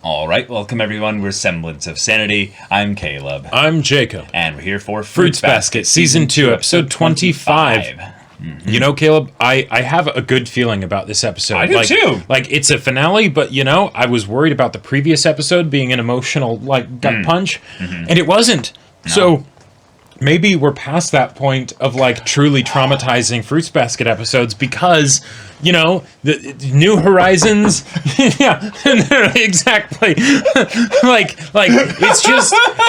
All right, welcome everyone. We're Semblance of Sanity. I'm Caleb. I'm Jacob. And we're here for Fruits Basket, Season 2, Episode 25. You know, Caleb, I have a good feeling about this episode. I do too. Like, it's a finale, but, you know, I was worried about the previous episode being an emotional, gut punch, and it wasn't. No. So maybe we're past that point of, truly traumatizing Fruits Basket episodes because, you know, the New Horizons, yeah, exactly.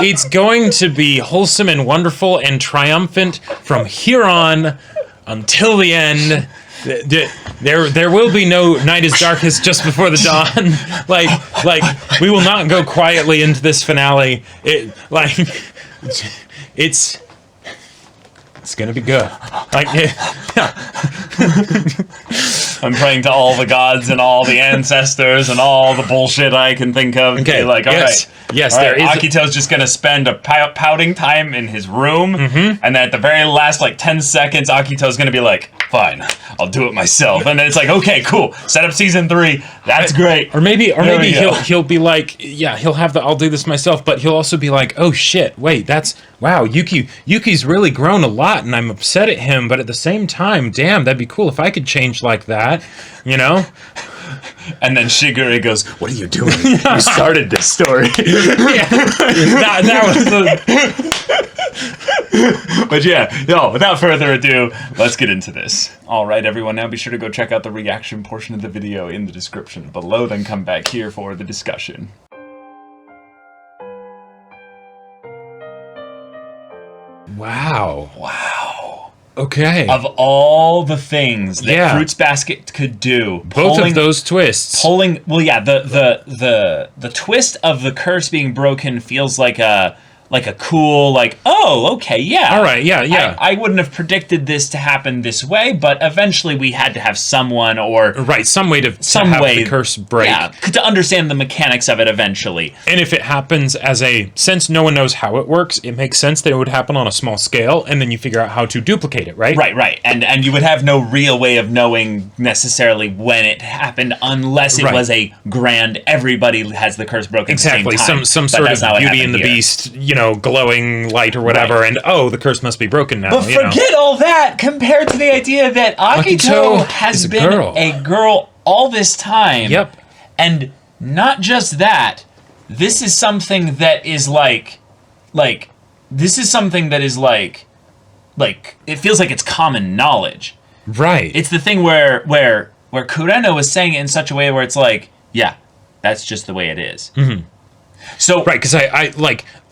It's going to be wholesome and wonderful and triumphant from here on until the end. There will be no night is darkest just before the dawn. We will not go quietly into this finale. It's gonna be good. I'm praying to all the gods and all the ancestors and all the bullshit I can think of. Okay, all right. Yes, all there right. is. Akito's just gonna spend a pouting time in his room, and then at the very last, 10 seconds, Akito's gonna be like, "Fine, I'll do it myself." And then it's like, "Okay, cool. Set up season 3. That's great." Or maybe he'll be like, "Yeah, he'll have the I'll do this myself," but he'll also be like, "Oh shit, wait, wow, Yuki's really grown a lot, and I'm upset at him, but at the same time, damn, that'd be cool if I could change like that, you know?" And then Shigure goes, "What are you doing? You started this story." That was the... But yeah, no, without further ado, let's get into this. All right, everyone, now be sure to go check out the reaction portion of the video in the description below, then come back here for the discussion. Wow. Okay. Of all the things that Fruits Basket could do, both of those twists. The twist of the curse being broken feels like a cool, oh, okay, yeah. All right, yeah. I wouldn't have predicted this to happen this way, but eventually we had to have someone or... Right, some way to have the curse break. Yeah, to understand the mechanics of it eventually. And if it happens since no one knows how it works, it makes sense that it would happen on a small scale, and then you figure out how to duplicate it, right? Right. And you would have no real way of knowing necessarily when it happened unless it was a grand, everybody has the curse broken exactly. at the same time. Some sort of Beauty and the Beast, glowing light or whatever, and the curse must be broken now. But forget all that compared to the idea that Akito has been a girl all this time. Yep. And not just that, this is something that is it feels like it's common knowledge. Right. It's the thing where Kureno is saying it in such a way where it's like, yeah, that's just the way it is. Mm-hmm. So right, because I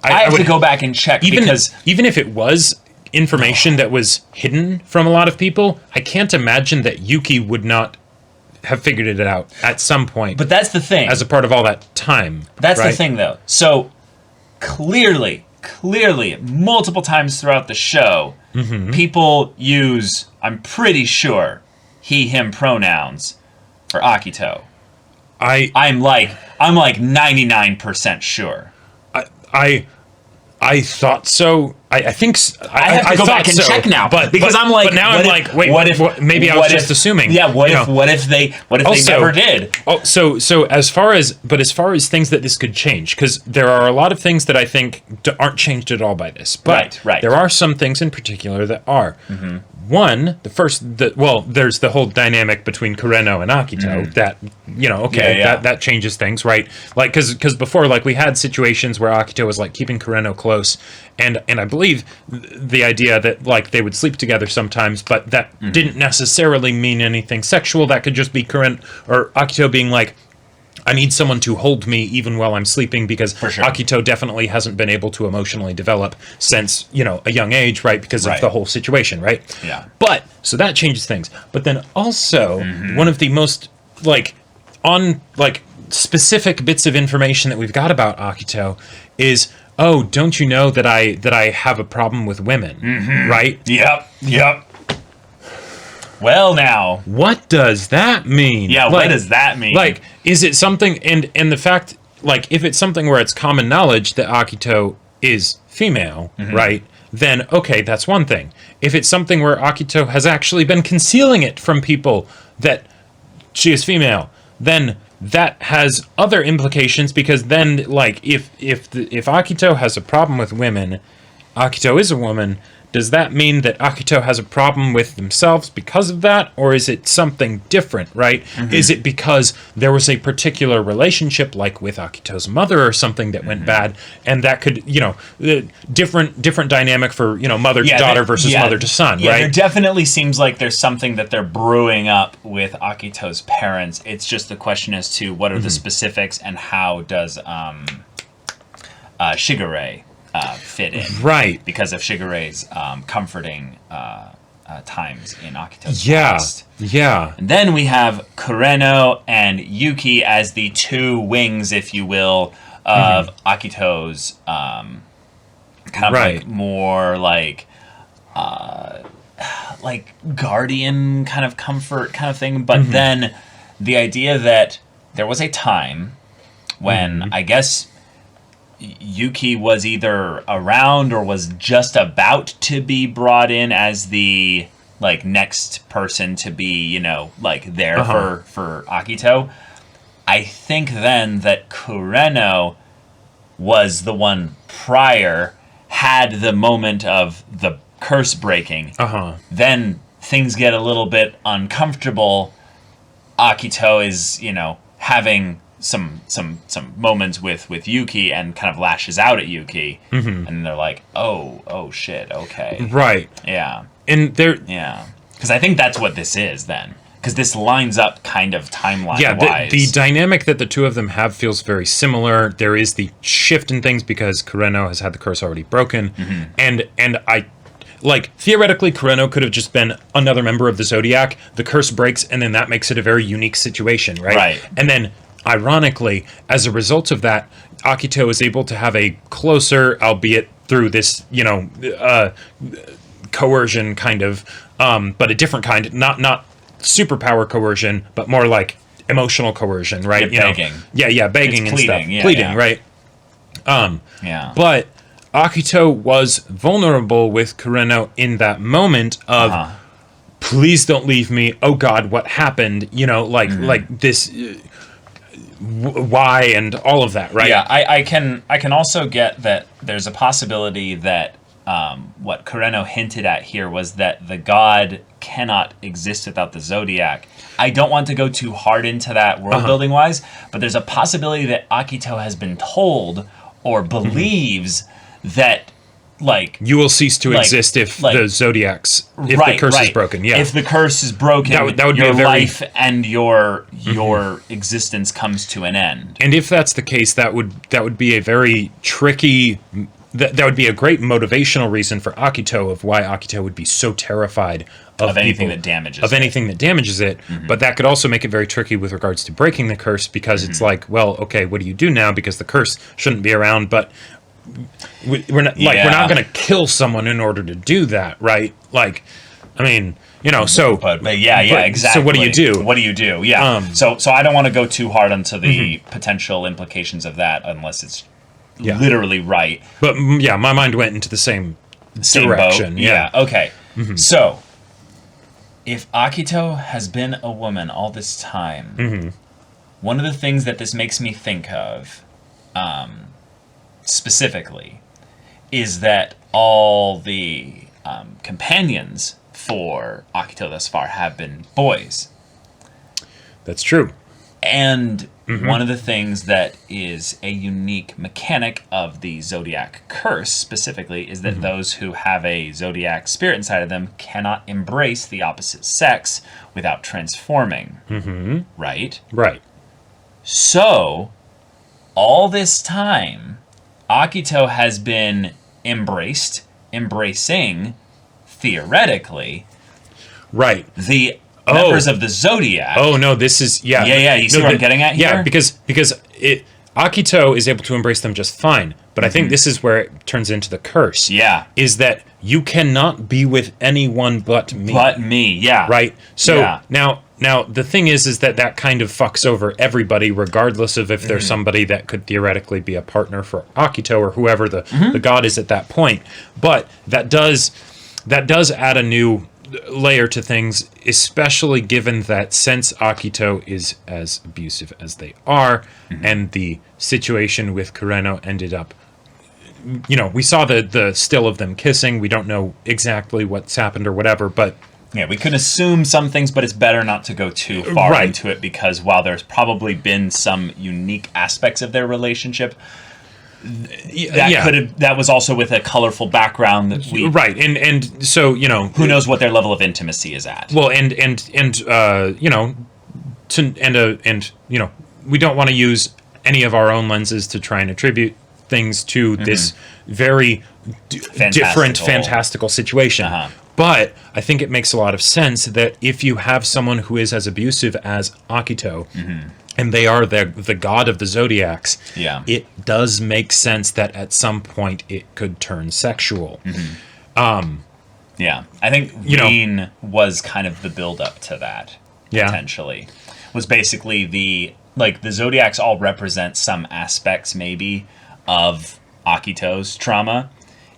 have to go back and check even if it was information that was hidden from a lot of people, I can't imagine that Yuki would not have figured it out at some point. But that's the thing. As a part of all that time. That's the thing, though. So clearly, multiple times throughout the show, people use, I'm pretty sure, he, him pronouns for Akito. I'm like 99% sure. I thought so. I think I have to go back and check now, but now I'm like, wait, what if? Maybe I was just assuming. Yeah, what if they never did? Oh, so as far as things that this could change, because there are a lot of things that I think aren't changed at all by this, but right. There are some things in particular that are. Mm-hmm. One, there's the whole dynamic between Kureno and Akito that, that changes things, right? Because before, we had situations where Akito was, keeping Kureno close, and I believe the idea that, they would sleep together sometimes, but that didn't necessarily mean anything sexual. That could just be Kureno or Akito being like, I need someone to hold me even while I'm sleeping, because Akito definitely hasn't been able to emotionally develop since, a young age, right? Because of the whole situation, right? Yeah. But, so that changes things. But then also, one of the most, specific bits of information that we've got about Akito is, oh, don't you know that I have a problem with women, right? Yep. Well, now, what does that mean? Yeah, what does that mean? Is it something, and the fact, if it's something where it's common knowledge that Akito is female, right, then, okay, that's one thing. If it's something where Akito has actually been concealing it from people that she is female, then that has other implications, because then, like, if Akito has a problem with women, Akito is a woman, does that mean that Akito has a problem with themselves because of that? Or is it something different, right? Is it because there was a particular relationship, like with Akito's mother or something, that went bad, and that could, different dynamic for, mother to daughter versus mother to son, right? There definitely seems like there's something that they're brewing up with Akito's parents. It's just the question as to what are the specifics, and how does Shigure fit in, right? Because of Shigure's comforting times in Akito's past. Yeah. And then we have Kureno and Yuki as the two wings, if you will, of Akito's kind of like more like guardian kind of comfort kind of thing. But then the idea that there was a time when I guess Yuki was either around or was just about to be brought in as the next person to be, there for Akito. I think then that Kureno was the one prior, had the moment of the curse breaking. Then things get a little bit uncomfortable. Akito is, having some moments with Yuki and kind of lashes out at Yuki, and they're like, oh shit, okay, right, yeah, and because I think that's what this is then, because this lines up kind of timeline wise. The dynamic that the two of them have feels very similar. There is the shift in things because Kureno has had the curse already broken, and I. Theoretically, Kureno could have just been another member of the Zodiac. The curse breaks, and then that makes it a very unique situation, right? Right. And then, ironically, as a result of that, Akito is able to have a closer, albeit through this, coercion kind of, but a different kind, not superpower coercion, but more like emotional coercion, right? Begging. Begging and pleading, stuff. Pleading, right? But Akito was vulnerable with Kureno in that moment of, please don't leave me. Oh God, what happened? Like this, why, and all of that, right? Yeah, I can also get that there's a possibility that what Kureno hinted at here was that the god cannot exist without the Zodiac. I don't want to go too hard into that world building wise, but there's a possibility that Akito has been told or believes that you will cease to exist if the Zodiac's the curse is broken. Yeah, if the curse is broken, that would your be life and your existence comes to an end. And if that's the case, that would be a very tricky. That would be a great motivational reason for Akito of why Akito would be so terrified of anything that damages it. But that could also make it very tricky with regards to breaking the curse, because it's like, well, okay, what do you do now? Because the curse shouldn't be around, but we're not going to kill someone in order to do that, right? Exactly. So what do you do? Yeah. So I don't want to go too hard onto the potential implications of that unless it's literally right. But my mind went into the same direction. Boat. Yeah. Okay. So if Akito has been a woman all this time, one of the things that this makes me think of, specifically, is that all the companions for Akito thus far have been boys. That's true. And one of the things that is a unique mechanic of the Zodiac curse specifically is that those who have a Zodiac spirit inside of them cannot embrace the opposite sex without transforming. Right? Right. So, all this time, Akito has been embracing, theoretically, the members of the Zodiac. Oh no, this is You see what I'm getting at here? Yeah, because Akito is able to embrace them just fine, but I think this is where it turns into the curse. Yeah, is that you cannot be with anyone but me. Right. So now the thing is that kind of fucks over everybody, regardless of if there's somebody that could theoretically be a partner for Akito or whoever the god is at that point. But that does add a new layer to things, especially given that since Akito is as abusive as they are, and the situation with Kureno ended up, we saw the still of them kissing. We don't know exactly what's happened or whatever, but yeah, we can assume some things, but it's better not to go too far into it, because while there's probably been some unique aspects of their relationship, that was also with a colorful background that we and so who knows what their level of intimacy is at. Well, and we don't want to use any of our own lenses to try and attribute things to this very different fantastical situation. But I think it makes a lot of sense that if you have someone who is as abusive as Akito, and they are the god of the zodiacs, it does make sense that at some point it could turn sexual. I think Rain was kind of the build-up to that, potentially. Was basically the zodiacs all represent some aspects, maybe, of Akito's trauma.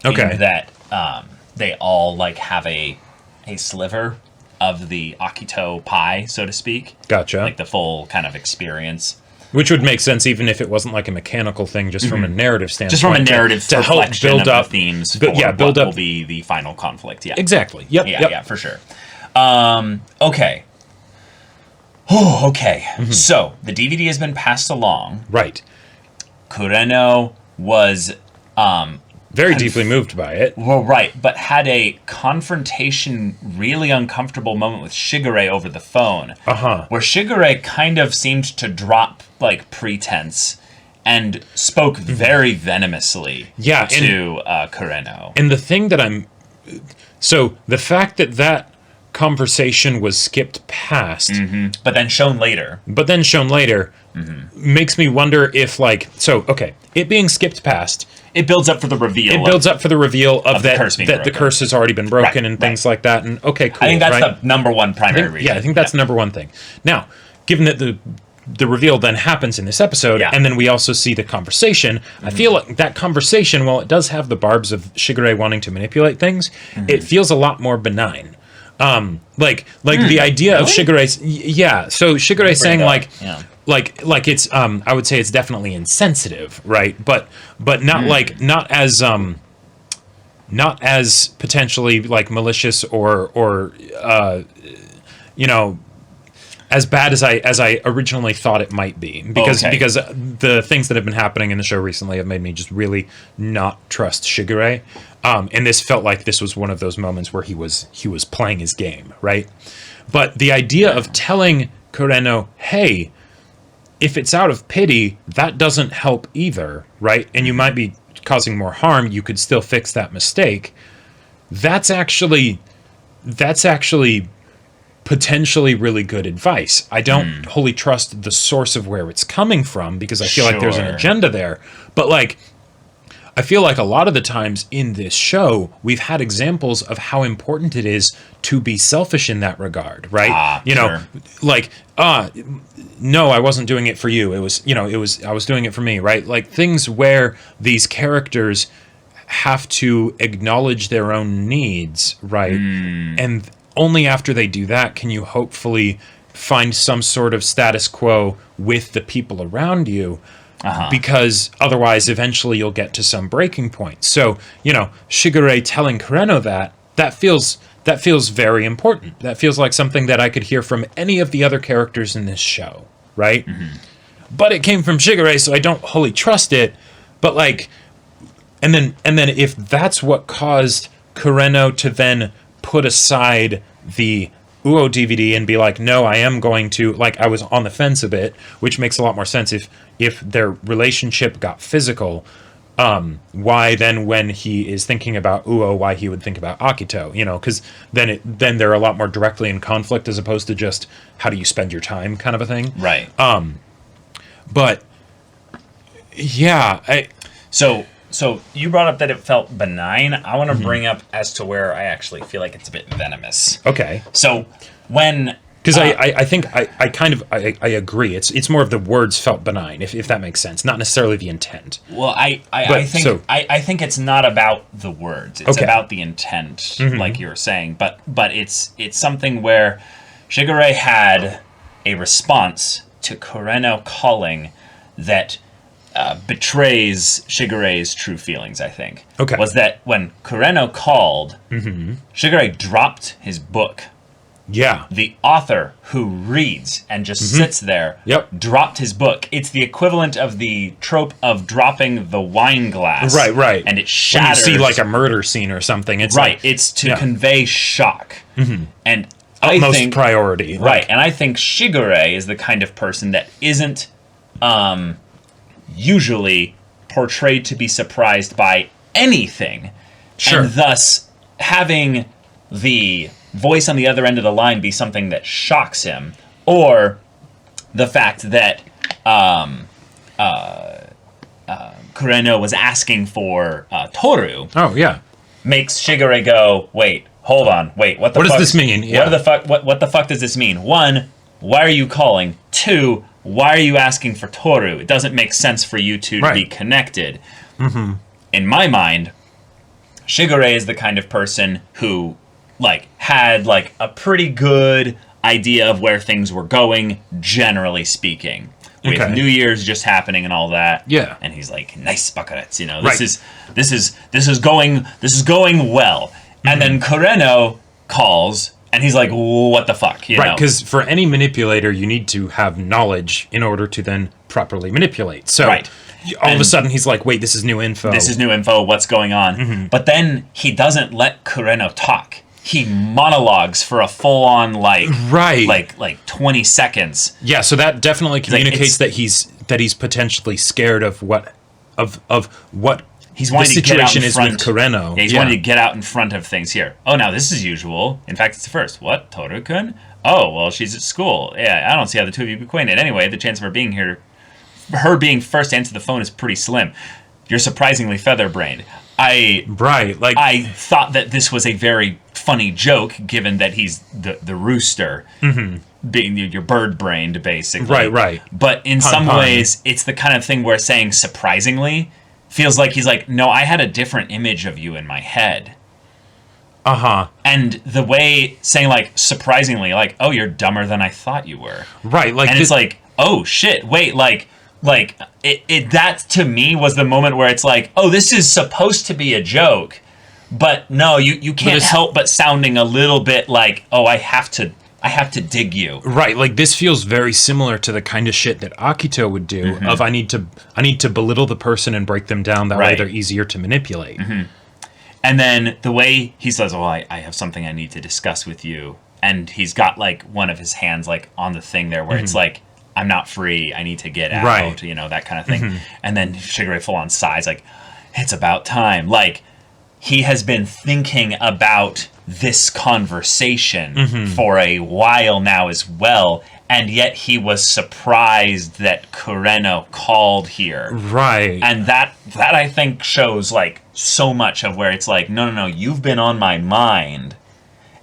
Okay. In that they all have a sliver of the Akito pie, so to speak. Gotcha. Like the full kind of experience. Which would make sense even if it wasn't like a mechanical thing, just from a narrative standpoint. Just from a narrative to help build up the themes build what up will be the final conflict. Yeah. Exactly. Yep. Yeah, for sure. Okay. Oh, okay. So the DVD has been passed along. Right. Kureno was very deeply moved by it. Well, right, but had a confrontation, really uncomfortable moment with Shigure over the phone. Where Shigure kind of seemed to drop pretense and spoke very venomously to Kureno. And the thing that so the fact that conversation was skipped past, but then shown later, makes me wonder if it being skipped past, it builds up for the reveal. It builds up for the reveal of that the curse has already been broken and things like that. And okay, cool. I think that's the number one primary reason. Yeah, I think that's the number one thing. Now, given that the reveal then happens in this episode, and then we also see the conversation, I feel like that conversation, while it does have the barbs of Shigure wanting to manipulate things, it feels a lot more benign. The idea of Shigure, so Shigure saying it's I would say it's definitely insensitive, right? But not not as potentially malicious or as bad as I originally thought it might be, because the things that have been happening in the show recently have made me just really not trust Shigure. And this felt like this was one of those moments where he was playing his game, right? But the idea of telling Kureno, hey, if it's out of pity, that doesn't help either, right? And you might be causing more harm. You could still fix that mistake. That's actually potentially really good advice. I don't wholly trust the source of where it's coming from, because I feel like there's an agenda there. But I feel like a lot of the times in this show, we've had examples of how important it is to be selfish in that regard, right? No, I wasn't doing it for you. It was I was doing it for me, right? Things where these characters have to acknowledge their own needs, right? And only after they do that can you hopefully find some sort of status quo with the people around you. Because otherwise, eventually, you'll get to some breaking point. So, Shigure telling Kureno that feels very important. That feels like something that I could hear from any of the other characters in this show, right? But it came from Shigure, so I don't wholly trust it. But and then if that's what caused Kureno to then put aside the Uo DVD and be like, no, I am going to, I was on the fence a bit, which makes a lot more sense if their relationship got physical, why then when he is thinking about Uo, why he would think about Akito, because then they're a lot more directly in conflict as opposed to just how do you spend your time kind of a thing. Right. But yeah, So you brought up that it felt benign. I want to bring up as to where I actually feel like it's a bit venomous. Okay. So when Because I think I kind of I agree. It's more of the words felt benign, if that makes sense, not necessarily the intent. Well, I think it's not about the words. It's about the intent, like you were saying. But it's something where Shigure had a response to Kureno calling that betrays Shigure's true feelings, I think. Okay. Was that when Kureno called, Shigure dropped his book. Yeah. The author who reads and just sits there dropped his book. It's the equivalent of the trope of dropping the wine glass. Right. And it shatters. When you see like a murder scene or something. It's it's to convey shock. And utmost I think priority. Right. And I think Shigure is the kind of person that isn't usually portrayed to be surprised by anything. Sure. And thus having the voice on the other end of the line be something that shocks him, or the fact that Kureno was asking for Toru. Oh yeah. Makes Shigure go, wait, hold on, wait, what does this mean? Yeah. What the fuck does this mean? One, why are you calling? Two, why are you asking for Toru? It doesn't make sense for you two to be connected. In my mind, Shigure is the kind of person who had a pretty good idea of where things were going, generally speaking. With New Year's just happening and all that. Yeah. And he's like, nice bakarets, this is going well. And then Kureno calls and he's like, what the fuck? Right, because for any manipulator, you need to have knowledge in order to then properly manipulate. So all of a sudden, he's like, wait, this is new info. This is new info, what's going on? But then he doesn't let Kureno talk. He monologues for a full-on, 20 seconds. Yeah, so that definitely communicates that he's potentially scared of what he's wanting the situation to get out in is with Kureno. Yeah, he's wanting to get out in front of things here. Oh, now this is usual. In fact, it's the first. What? Toru-kun? Oh, well, she's at school. Yeah, I don't see how the two of you be acquainted. Anyway, the chance of her being here, her being first to answer the phone is pretty slim. You're surprisingly feather-brained. I thought that this was a very funny joke, given that he's the rooster, being your bird-brained, basically. Right. But in some ways, it's the kind of thing where saying surprisingly feels like he's like, no, I had a different image of you in my head. And the way saying surprisingly, oh, you're dumber than I thought you were. Right. And it's like, oh shit, wait, that to me was the moment where it's like, oh, this is supposed to be a joke, but no, you can't help but sounding a little bit like, oh, I have to dig you. Right, this feels very similar to the kind of shit that Akito would do of I need to belittle the person and break them down, that way they're easier to manipulate. And then the way he says, oh, I have something I need to discuss with you, and he's got one of his hands on the thing there where it's like, I'm not free, I need to get out, that kind of thing. And then Shigure full on sighs, it's about time. He has been thinking about this conversation for a while now as well, and yet he was surprised that Kureno called here. Right. And that I think shows so much of where it's no, you've been on my mind.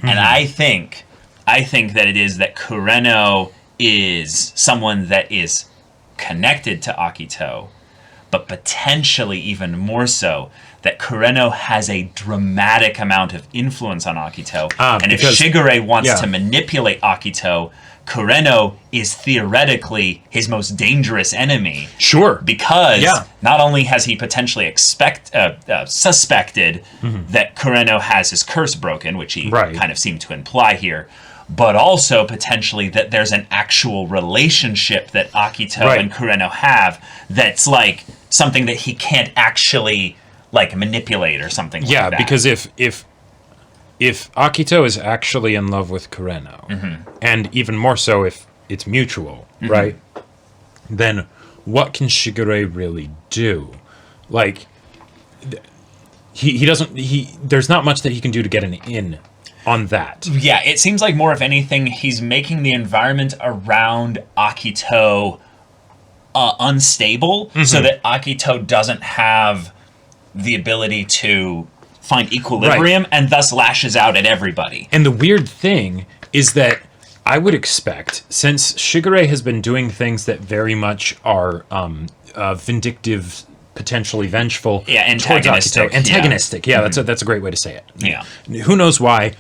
And I think that it is that Kureno is someone that is connected to Akito, but potentially even more so, that Kureno has a dramatic amount of influence on Akito. And if Shigure wants to manipulate Akito, Kureno is theoretically his most dangerous enemy. Sure. Because not only has he potentially suspected that Kureno has his curse broken, which he kind of seemed to imply here, but also potentially that there's an actual relationship that Akito and Kureno have that's something that he can't actually manipulate or something like that. Yeah, because if Akito is actually in love with Kureno, and even more so if it's mutual, right? Then what can Shigure really do? There's not much that he can do to get an in on that. Yeah, it seems like more of anything, he's making the environment around Akito unstable, so that Akito doesn't have the ability to find equilibrium and thus lashes out at everybody. And the weird thing is that I would expect, since Shigure has been doing things that very much are vindictive, potentially vengeful, antagonistic. Antagonistic, yeah, that's a great way to say it. Yeah. Who knows why?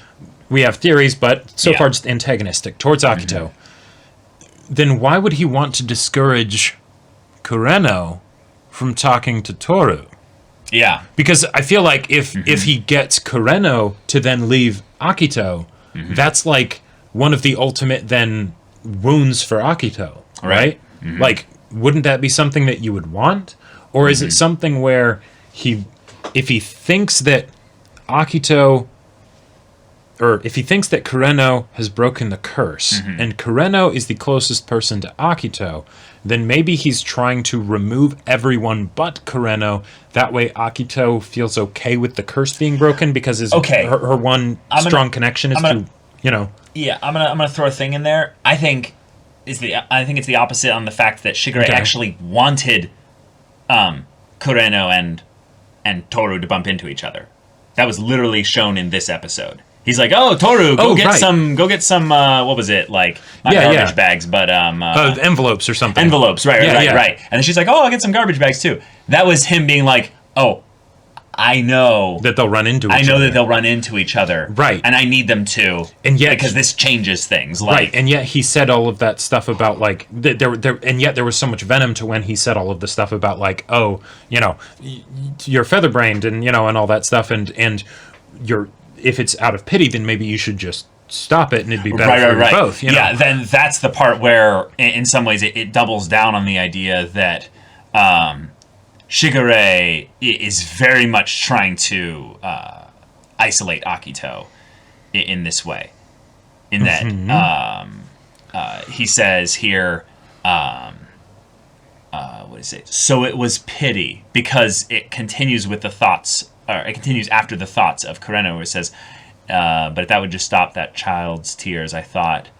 We have theories, but so far just antagonistic towards Akito. Then why would he want to discourage Kureno from talking to Toru? Yeah. Because I feel like if he gets Kureno to then leave Akito, that's like one of the ultimate then wounds for Akito, right? Like, wouldn't that be something that you would want? Or is it something where if he thinks that Akito, or if he thinks that Kureno has broken the curse, and Kureno is the closest person to Akito, then maybe he's trying to remove everyone but Kureno. That way Akito feels okay with the curse being broken because her one strong connection is to, you know. Yeah, I'm gonna throw a thing in there. I think it's the opposite on the fact that Shigure actually wanted Kureno and Toru to bump into each other. That was literally shown in this episode. He's like, "Oh, Toru, go get some. What was it like? Not garbage bags, but envelopes or something. Envelopes, right. And then she's like, "Oh, I'll get some garbage bags too." That was him being like, "Oh, I know that they'll run into. that they'll run into each other, right? And I need them to, and yet because this changes things, right? And yet he said all of that stuff about like and yet there was so much venom to when he said all of the stuff about like, oh, you know, you're featherbrained and you know and all that stuff, and you're. If it's out of pity, then maybe you should just stop it, and it'd be better for you both. You know? Yeah, then that's the part where, in some ways, it doubles down on the idea that Shigure is very much trying to isolate Akito in this way. In that, he says here, what is it? So it was pity, because it continues with the thoughts. Or it continues after the thoughts of Kureno, where it says, but if that would just stop that child's tears, I thought.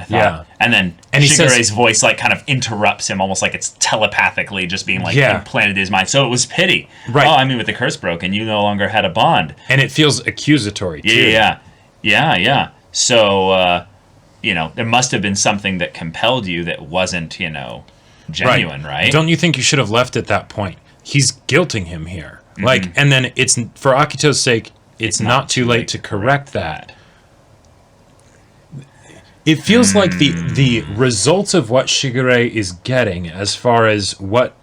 Yeah. And then Shigure's voice like kind of interrupts him, almost like it's telepathically just being like implanted in his mind. So it was pity. Right. Oh, I mean, with the curse broken, you no longer had a bond. And it feels accusatory, too. Yeah. So, you know, there must have been something that compelled you that wasn't, you know, genuine, right? Don't you think you should have left at that point? He's guilting him here. Like, and then it's for Akito's sake, it's not too late to correct that. It feels like the result of what Shigure is getting, as far as what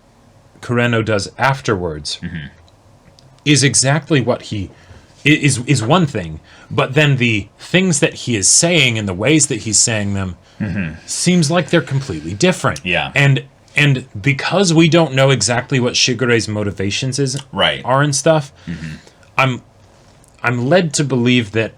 Kureno does afterwards, is exactly what he is one thing, but then the things that he is saying and the ways that he's saying them seems like they're completely different. Yeah. And because we don't know exactly what Shigure's motivations are and stuff, I'm led to believe that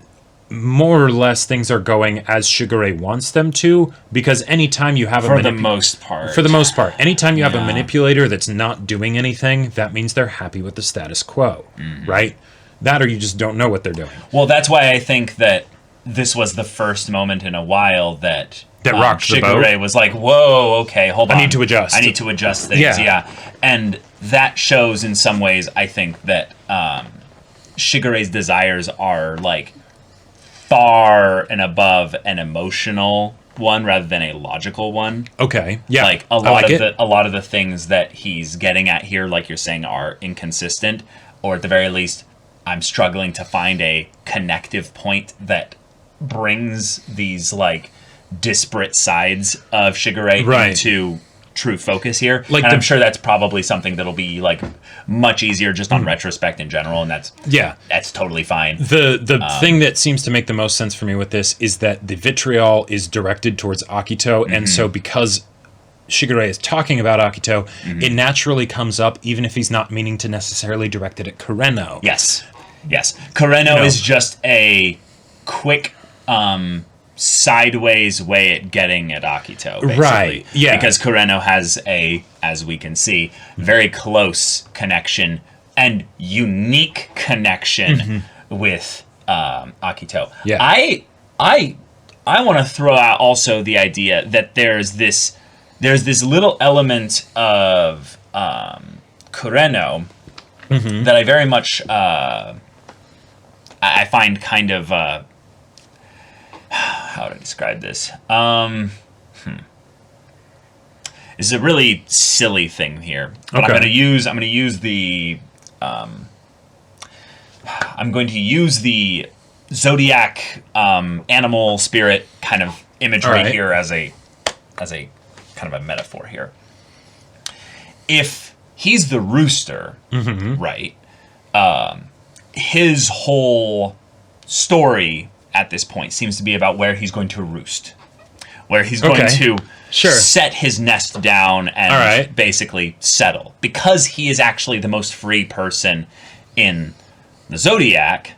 more or less things are going as Shigure wants them to, because anytime you have for the most part, anytime you have a manipulator that's not doing anything, that means they're happy with the status quo, right? That or you just don't know what they're doing. Well, that's why I think that this was the first moment in a while that rocked the boat. Shigure was like, whoa, okay, hold on. I need to adjust things. Yeah. And that shows in some ways, I think, that Shigure's desires are like far and above an emotional one rather than a logical one. Okay. Yeah. Like a lot of the things that he's getting at here, like you're saying, are inconsistent, or at the very least, I'm struggling to find a connective point that brings these like disparate sides of Shigure into true focus here. Like, and I'm sure that's probably something that'll be like much easier just on retrospect in general, and that's totally fine. The thing that seems to make the most sense for me with this is that the vitriol is directed towards Akito, and so because Shigure is talking about Akito, it naturally comes up even if he's not meaning to necessarily direct it at Kureno. Yes. Kureno is just a quick sideways way at getting at Akito, basically. Right, yeah. Because Kureno has a, as we can see, very close connection and unique connection with Akito. Yeah. I want to throw out also the idea that there's this little element of Kureno that I very much I find kind of how to describe this. This is a really silly thing here, but I'm going to use the zodiac animal spirit kind of imagery here as a kind of a metaphor here. If he's the rooster, right? His whole story at this point seems to be about where he's going to roost, where he's going to set his nest down and basically settle, because he is actually the most free person in the Zodiac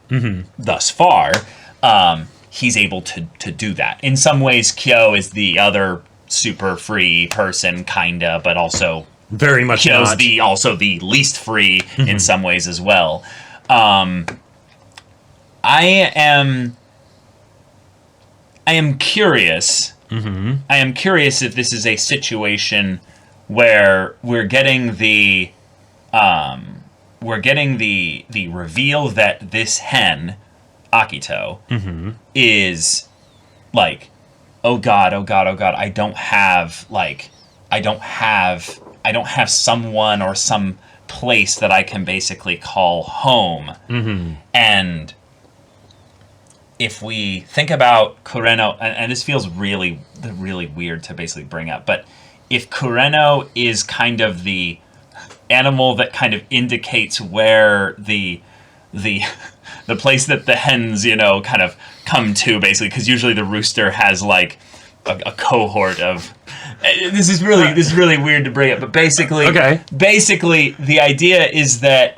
thus far. He's able to do that. In some ways, Kyo is the other super free person, kinda, but also very much Kyo's also the least free in some ways as well. I am curious. I am curious if this is a situation where we're getting the reveal that this hen, Akito, is like, oh god, I don't have someone or some place that I can basically call home. And if we think about Kureno, and this feels really, really weird to basically bring up, but if Kureno is kind of the animal that kind of indicates where the place that the hens, kind of come to, basically, because usually the rooster has like a cohort of. This is really weird to bring up, but basically the idea is that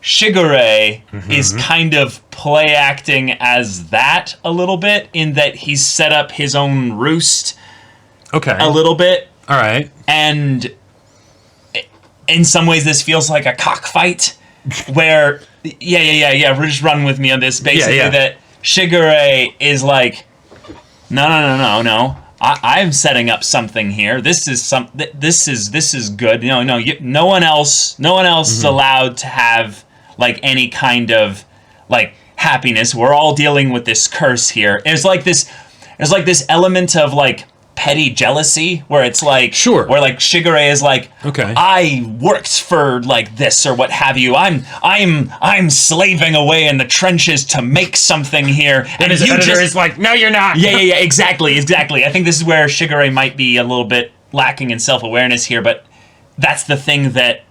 Shigure is kind of play acting as that a little bit, in that he's set up his own roost a little bit. All right. And in some ways this feels like a cockfight where, just run with me on this. Basically that Shigure is like, no. I'm setting up something here. This is good. No one else is allowed to have like any kind of like happiness. We're all dealing with this curse here. There's like this element of like petty jealousy where it's like where like Shigure is like, I worked for like this or what have you. I'm slaving away in the trenches to make something here, and his editor is like, no, you're not. Yeah, exactly. I think this is where Shigure might be a little bit lacking in self-awareness here, but that's the thing that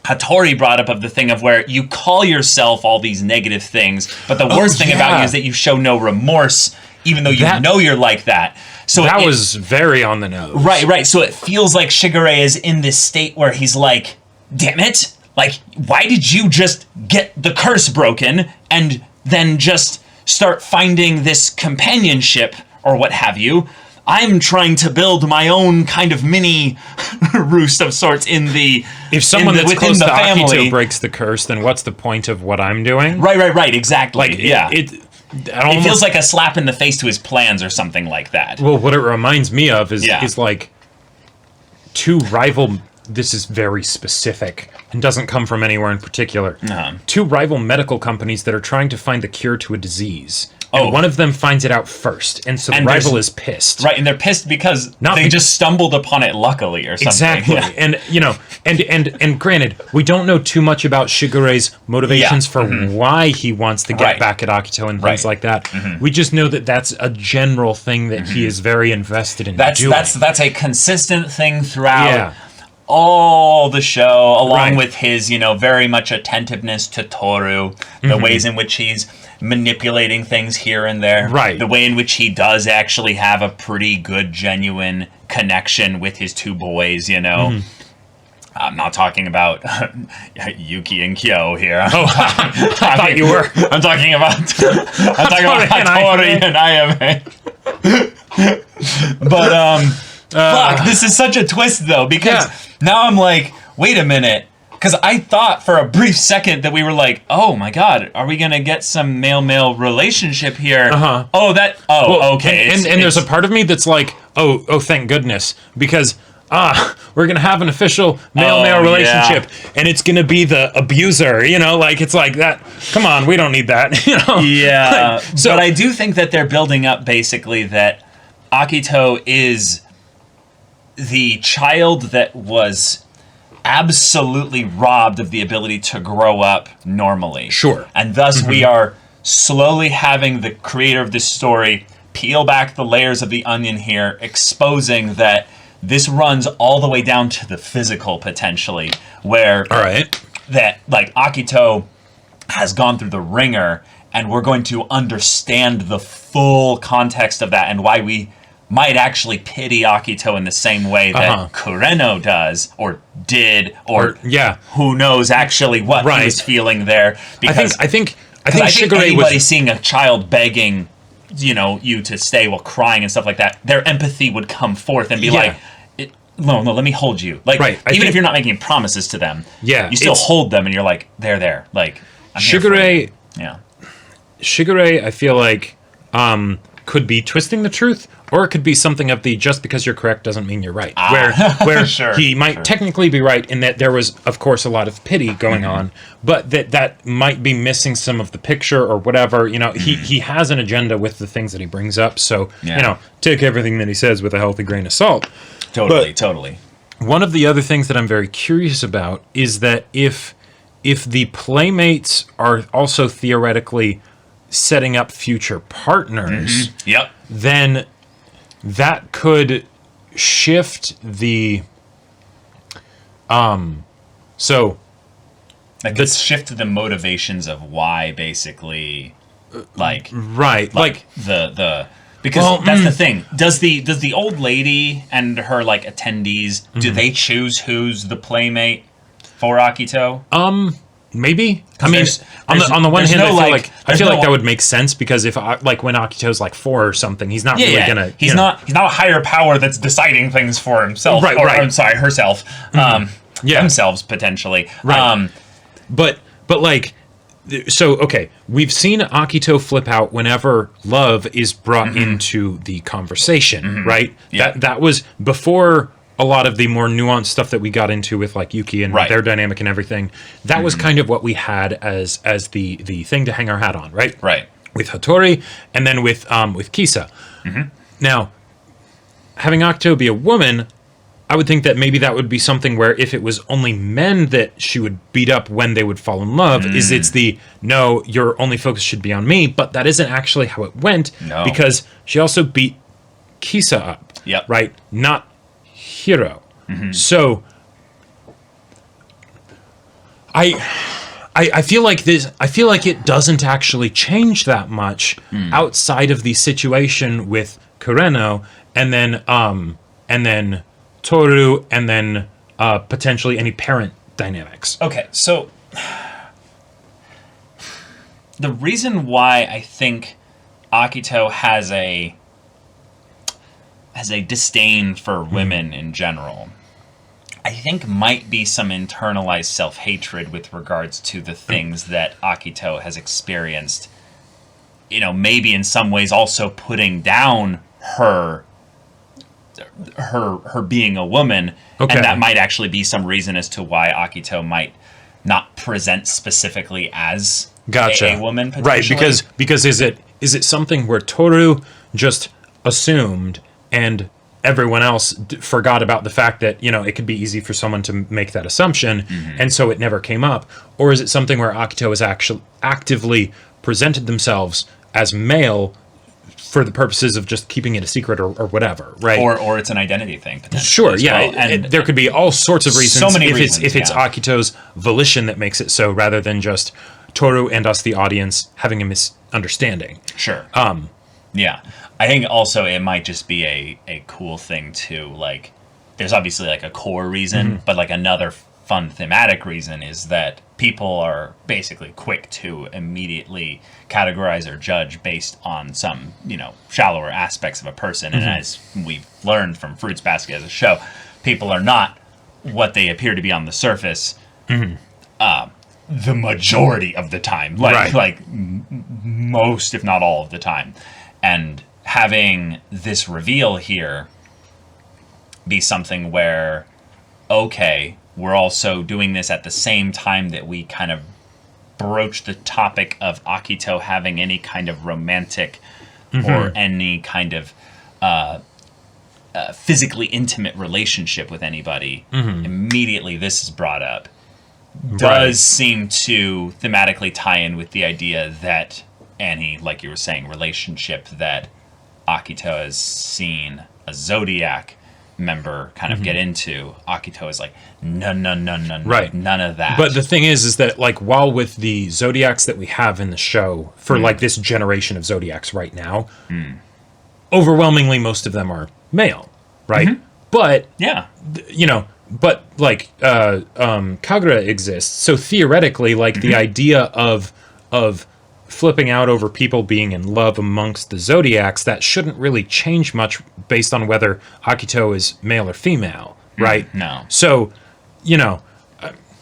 Hattori brought up, of the thing of where you call yourself all these negative things, but the worst thing about you is that you show no remorse, even though you know you're like that. So that was very on the nose. Right. So it feels like Shigure is in this state where he's like, damn it, like, why did you just get the curse broken and then just start finding this companionship or what have you? I'm trying to build my own kind of mini roost of sorts in the If someone that's within close the to family Akito breaks the curse, then what's the point of what I'm doing? Right, exactly. Like, it feels like a slap in the face to his plans or something like that. Well, what it reminds me of is like two rival. This is very specific and doesn't come from anywhere in particular. Two rival medical companies that are trying to find the cure to a disease. And one of them finds it out first, and so the rival is pissed. Right, and they're pissed because they just stumbled upon it luckily or something. Exactly. Yeah. And granted, we don't know too much about Shigure's motivations for why he wants to get back at Akito and things like that. We just know that that's a general thing that he is very invested in doing. That's a consistent thing throughout all the show, along with his, very much attentiveness to Toru, the ways in which he's manipulating things here and there, the way in which he does actually have a pretty good, genuine connection with his two boys, I'm not talking about Yuki and Kyo here. I thought you were. I'm talking about Hattori and Ayame. But fuck, this is such a twist though, because now I'm like, wait a minute. Because I thought for a brief second that we were like, oh my god, are we going to get some male-male relationship here? Okay. And there's a part of me that's like, oh, thank goodness. Because we're going to have an official male-male relationship, and it's going to be the abuser, you know, like, it's like that. Come on, we don't need that, you know? Yeah. Like, but I do think that they're building up basically that Akito is the child that was absolutely robbed of the ability to grow up normally. Sure. And thus we are slowly having the creator of this story peel back the layers of the onion here, exposing that this runs all the way down to the physical, potentially, where that, like, Akito has gone through the ringer, and we're going to understand the full context of that and why we might actually pity Akito in the same way that Kureno does, or did, or who knows actually what he was feeling there. Because I think Shigure anybody seeing a child begging, you know, you to stay while crying and stuff like that, their empathy would come forth and be like, no, let me hold you. Like, even if you're not making promises to them, you still hold them and you're like, they're there. Like, I'm Shigure, Shigure, I feel like, could be twisting the truth, or it could be something of the just because you're correct doesn't mean you're right. Where he might technically be right in that there was, of course, a lot of pity going on, but that might be missing some of the picture or whatever. You know, he has an agenda with the things that he brings up. So, you know, take everything that he says with a healthy grain of salt. Totally. One of the other things that I'm very curious about is that if the playmates are also theoretically setting up future partners, then that could shift the so like let's shift the motivations of why, basically, like the because that's the thing. Does the old lady and her, like, attendees, do they choose who's the playmate for Akito? Maybe. I mean, on the one hand, I feel like that would make sense, because if, like, when Akito's like 4 or something, he's not really gonna. He's not a higher power that's deciding things for himself. Right. I'm sorry, herself. Themselves, potentially. Right. But like, so okay, we've seen Akito flip out whenever love is brought into the conversation, right? That was before a lot of the more nuanced stuff that we got into with, like, Yuki and their dynamic and everything. That was kind of what we had as the thing to hang our hat on, right? Right. With Hattori, and then with Kisa. Now, having Akito be a woman, I would think that maybe that would be something where if it was only men that she would beat up when they would fall in love, it's the, no, your only focus should be on me, but that isn't actually how it went, because she also beat Kisa up, right? Not Hiro. So I feel like it doesn't actually change that much outside of the situation with Kureno, and then Toru, and then potentially any parent dynamics. Okay, so the reason why I think Akito has a disdain for women in general, I think might be some internalized self-hatred with regards to the things that Akito has experienced. You know, maybe in some ways also putting down her being a woman, and that might actually be some reason as to why Akito might not present specifically as a woman, potentially. Right, because is it something where Toru just assumed and everyone else forgot about the fact that, you know, it could be easy for someone to make that assumption, and so it never came up? Or is it something where Akito has actually actively presented themselves as male for the purposes of just keeping it a secret or whatever, right? Or it's an identity thing, potentially. Sure, yeah. Well. And there could be all sorts of reasons. So many reasons, if it's Akito's volition that makes it so, rather than just Toru and us, the audience, having a misunderstanding. Sure. Yeah. I think also it might just be a cool thing too. Like, there's obviously, like, a core reason, but, like, another fun thematic reason is that people are basically quick to immediately categorize or judge based on some, you know, shallower aspects of a person. And as we've learned from Fruits Basket as a show, people are not what they appear to be on the surface the majority of the time. Like most, if not all of the time. And having this reveal here be something where, okay, we're also doing this at the same time that we kind of broach the topic of Akito having any kind of romantic or any kind of physically intimate relationship with anybody. Immediately this is brought up. Does seem to thematically tie in with the idea that any, like you were saying, relationship that Akito has seen a Zodiac member kind of get into. Akito is like, no, none of that. But the thing is that, like, while with the Zodiacs that we have in the show for like this generation of Zodiacs right now, overwhelmingly most of them are male, right? But you know, but like Kagura exists, so theoretically, like the idea of flipping out over people being in love amongst the Zodiacs, that shouldn't really change much based on whether Akito is male or female, right? No. So, you know,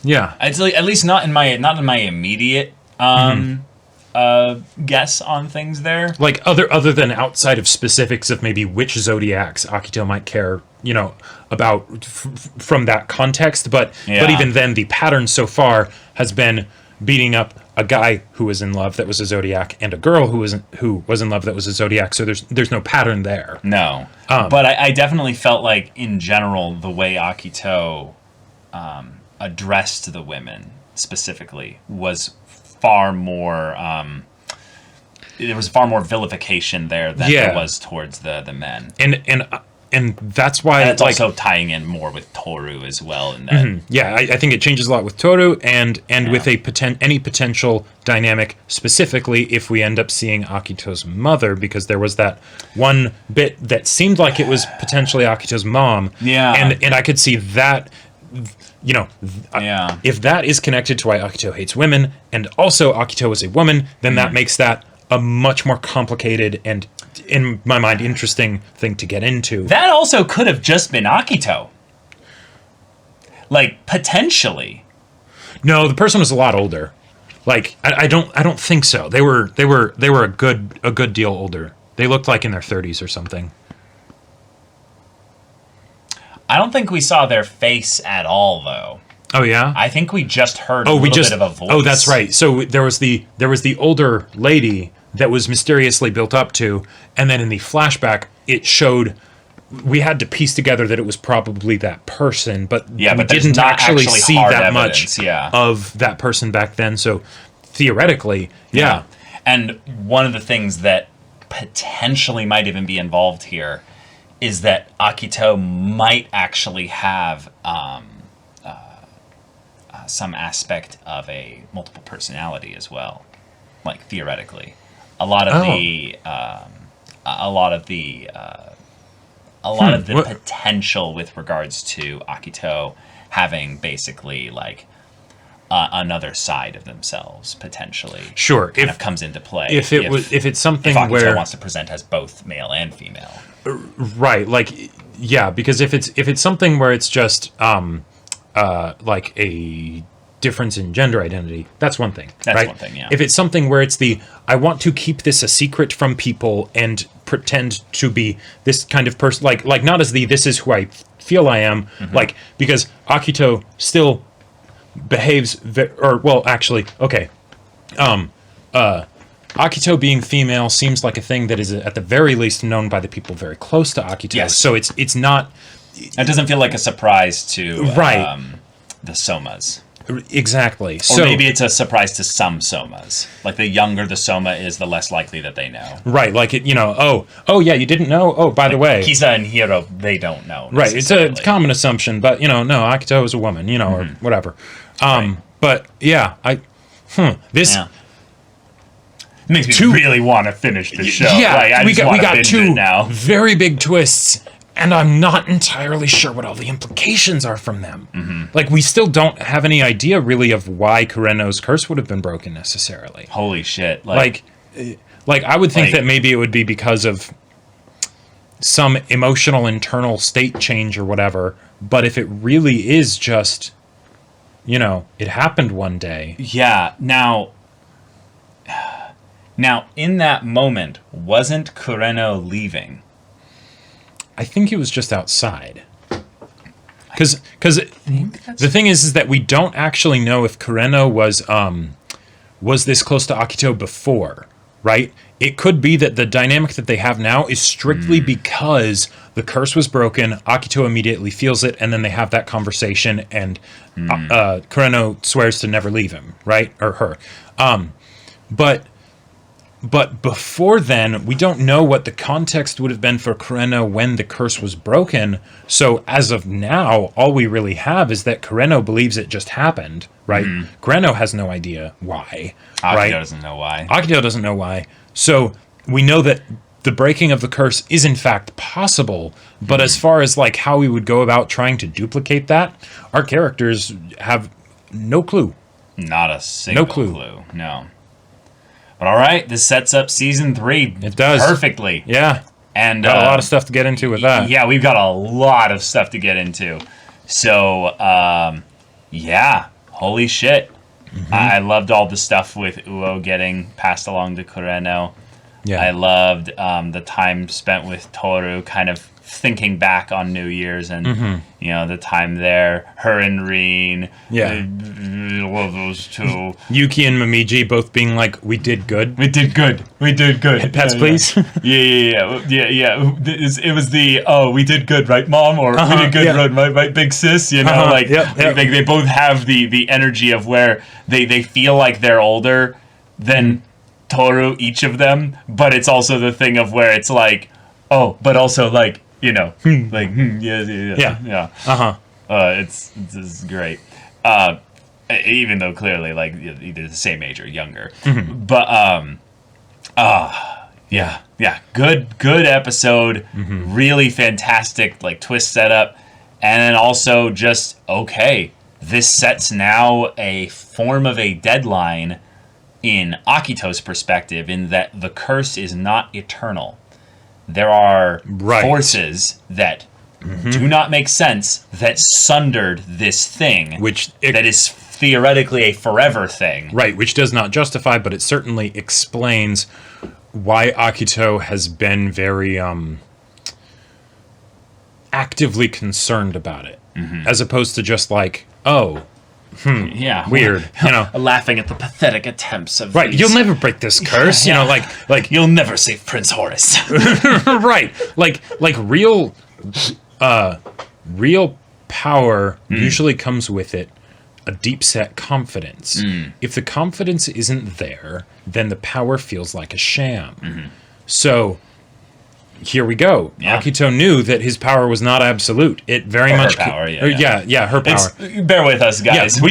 yeah. It's like, at least not in my immediate guess on things there. Like other than outside of specifics of maybe which Zodiacs Akito might care, you know, about from that context, but even then, the pattern so far has been beating up a guy who was in love that was a Zodiac and a girl who was in love that was a Zodiac. So there's no pattern there. No, but I definitely felt like in general the way Akito addressed the women specifically was far more. There was far more vilification there than there was towards the men. And that's why... And it's like, also tying in more with Toru as well. In that. Yeah, I think it changes a lot with Toru and with any potential dynamic, specifically if we end up seeing Akito's mother, because there was that one bit that seemed like it was potentially Akito's mom. Yeah. And I could see that... You know, if that is connected to why Akito hates women, and also Akito is a woman, then that makes that a much more complicated and, in my mind, interesting thing to get into. That also could have just been Akito. Like, potentially. No, the person was a lot older. Like, I don't think so. They were a good deal older. They looked like in their 30s or something. I don't think we saw their face at all, though. Oh yeah? I think we just heard a little bit of a voice. Oh, that's right. So there was the older lady that was mysteriously built up to, and then in the flashback it showed, we had to piece together that it was probably that person, but we didn't actually see that much of that person back then. So theoretically, yeah. And one of the things that potentially might even be involved here is that Akito might actually have some aspect of a multiple personality as well, like theoretically. A lot of the potential with regards to Akito having basically like another side of themselves potentially. Sure, kind of comes into play if it's something Akito where wants to present as both male and female. Right, like, yeah, because if it's something where it's just like a difference in gender identity, that's one thing. That's right? one thing, yeah. If it's something where it's I want to keep this a secret from people and pretend to be this kind of person, like not as this is who I feel I am, like, because Akito still behaves, Akito being female seems like a thing that is at the very least known by the people very close to Akito. Yes. So it's not... It doesn't feel like a surprise to the Somas. Exactly. Or maybe it's a surprise to some Somas. Like, the younger the Soma is, the less likely that they know. Right, like, oh yeah, you didn't know? Oh, by the way. Kisa and Hiro, they don't know. Right, it's a common assumption, but, no, Akito is a woman, or whatever. But, yeah, this... Yeah. It makes me really want to finish the show. Yeah, like, we got two now. very big twists, and I'm not entirely sure what all the implications are from them. Like, we still don't have any idea, really, of why Kureno's curse would have been broken, necessarily. Holy shit. Like I would think that maybe it would be because of some emotional internal state change or whatever, but if it really is just, it happened one day. Yeah, Now, in that moment, wasn't Kureno leaving? I think he was just outside. Because the thing is that we don't actually know if Kureno was this close to Akito before, right? It could be that the dynamic that they have now is strictly because the curse was broken, Akito immediately feels it, and then they have that conversation, and Kureno swears to never leave him, right? Or her. But before then, we don't know what the context would have been for Kureno when the curse was broken. So as of now, all we really have is that Kureno believes it just happened, right? Kureno has no idea why. Akito doesn't know why. Akito doesn't know why. So we know that the breaking of the curse is in fact possible, but as far as like how we would go about trying to duplicate that, our characters have no clue. Not a single clue. No. But all right, this sets up season 3. It does perfectly. Yeah, and got a lot of stuff to get into with that. Yeah, we've got a lot of stuff to get into. So, yeah, holy shit! I loved all the stuff with Uo getting passed along to Kureno. Yeah, I loved the time spent with Toru, kind of thinking back on New Year's and you know the time there. Her and Rin, love those two. Yuki and Momiji both being like, "We did good. We did good. We did good." Pets, please. Yeah. It was the we did good, right, Mom? Or we did good, right, big sis. You know, they both have the energy of where they feel like they're older than Toru, each of them, but it's also the thing of where it's like, oh, but also like, you know, like, yeah. It's great. Even though clearly like either the same age or younger, but good episode, really fantastic like twist setup, and then also just okay, this sets now a form of a deadline in Akito's perspective, in that the curse is not eternal. There are forces that do not make sense that sundered this thing, that is theoretically a forever thing. Right, which does not justify, but it certainly explains why Akito has been very actively concerned about it, as opposed to just like, oh, yeah, weird, you know, laughing at the pathetic attempts of these. You'll never break this curse, you know, like you'll never save Prince Horace. Right, like real power usually comes with it a deep set confidence. If the confidence isn't there, then the power feels like a sham. So here we go. Akito knew that his power was not absolute. It very much her power. Her power. Bear with us, guys. Yeah,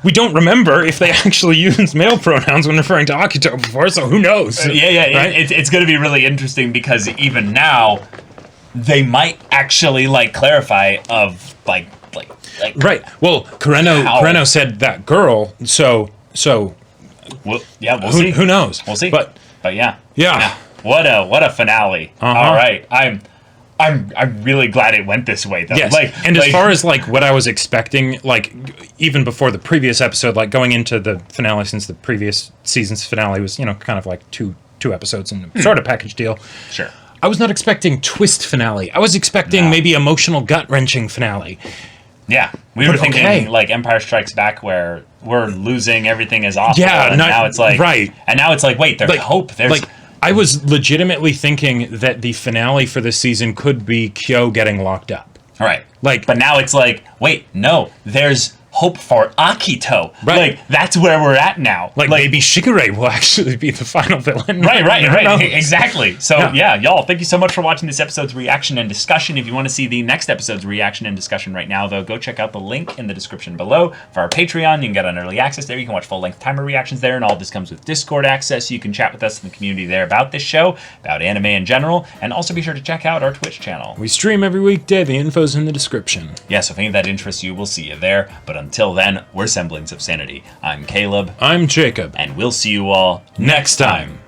we don't remember if they actually used male pronouns when referring to Akito before. So who knows? Right? It's going to be really interesting because even now they might actually like clarify of like right. Well, Kureno said that girl. So we'll see. Who knows? We'll see. But yeah. What a finale! All right, I'm really glad it went this way though. Yes. As far as like what I was expecting, like even before the previous episode, like going into the finale, since the previous season's finale was kind of like two episodes and sort of package deal. Sure. I was not expecting twist finale. I was expecting maybe emotional gut wrenching finale. Yeah, we were thinking like Empire Strikes Back, where we're losing, everything is awful. Yeah, and now it's like and now it's like wait, there's hope. There's I was legitimately thinking that the finale for this season could be Kyo getting locked up. Right. But now it's like, wait, no, there's hope for Akito. Right. Like, that's where we're at now. Like maybe Shigure will actually be the final villain. Right. Exactly. So, y'all, thank you so much for watching this episode's reaction and discussion. If you want to see the next episode's reaction and discussion right now, though, go check out the link in the description below for our Patreon. You can get on early access there. You can watch full-length timer reactions there, and all this comes with Discord access. You can chat with us in the community there about this show, about anime in general, and also be sure to check out our Twitch channel. We stream every weekday. The info's in the description. Yeah, so if any of that interests you, we'll see you there. But until then, we're Semblance of Sanity. I'm Caleb. I'm Jacob. And we'll see you all next time.